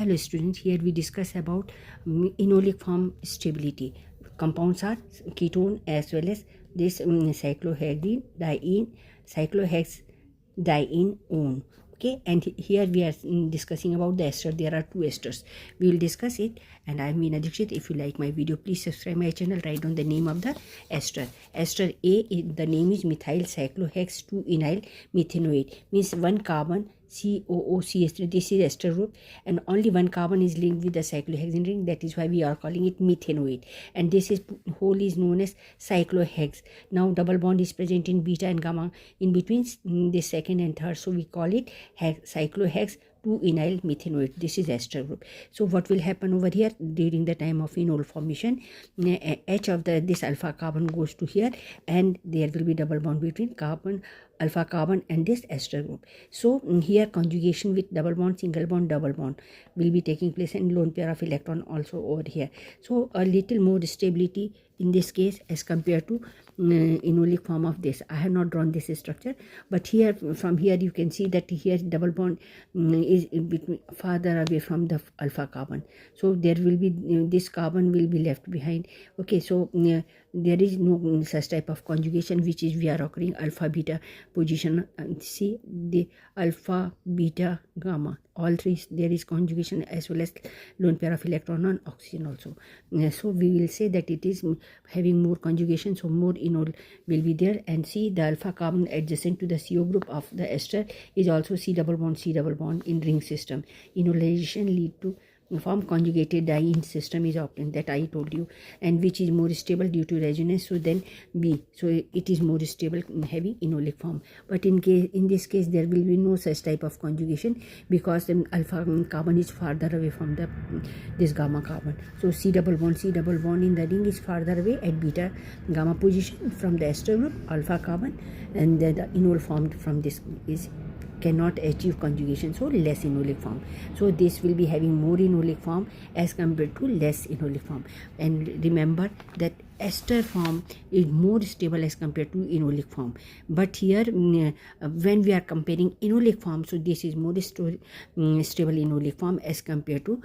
Hello students, here we discuss about enolic form stability. Compounds are ketone as well as this cyclohexene, diene, cyclohexadiene. Okay, and here we are discussing about the ester. There are two esters. We will discuss it, and I am Meena Dixit. If you like my video, please subscribe my channel. Write down the name of the ester. Ester A, the name is methyl cyclohex 2-enyl methanoate. Means one carbon COOCH3. This is ester group, and only one carbon is linked with the cyclohexane ring. That is why we are calling it methanoate. And this is whole is known as cyclohex. Now double bond is present in beta and gamma in between the second and third, so we call it cyclohex 2-enyl methanoate. This is ester group. So what will happen over here during the time of enol formation? H of this alpha carbon goes to here, and there will be double bond between alpha carbon and this ester group. So here conjugation with double bond, single bond, double bond will be taking place, and lone pair of electron also over here. So a little more stability in this case as compared to enolic form of this. I have not drawn this structure, but here from here you can see that here double bond is between farther away from the alpha carbon, so there will be this carbon will be left behind. Okay, so there is no such type of conjugation which is we are occurring alpha beta position. See the alpha beta gamma, all three there is conjugation, as well as lone pair of electron on oxygen also. So we will say that it is having more conjugation, so more enol will be there. And see the alpha carbon adjacent to the CO group of the ester is also C double bond in ring system. Enolization lead to form conjugated diene system is obtained, that I told you, and which is more stable due to resonance. So then B, so it is more stable heavy enolic form. But in this case there will be no such type of conjugation, because the alpha carbon is farther away from this gamma carbon. So C double bond in the ring is farther away at beta gamma position from the ester group alpha carbon, and the enol formed from this is cannot achieve conjugation, so less enolic form. So this will be having more enolic form as compared to less enolic form. And remember that ester form is more stable as compared to enolic form. But here when we are comparing enolic form, so this is more stable enolic form as compared to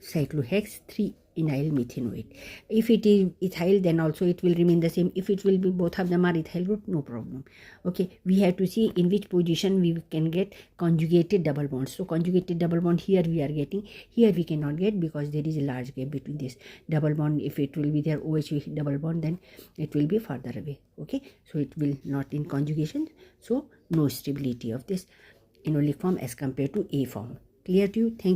cyclohex 3-enyl methanoate. If it is ethyl, then also it will remain the same. If it will be both of them are ethyl group, no problem. Okay, we have to see in which position we can get conjugated double bonds. So conjugated double bond here we are getting, here we cannot get because there is a large gap between this double bond. If it will be there OH with double bond, then it will be farther away. Okay, so it will not in conjugation, so no stability of this enolic form as compared to A form. Clear to you? Thank you.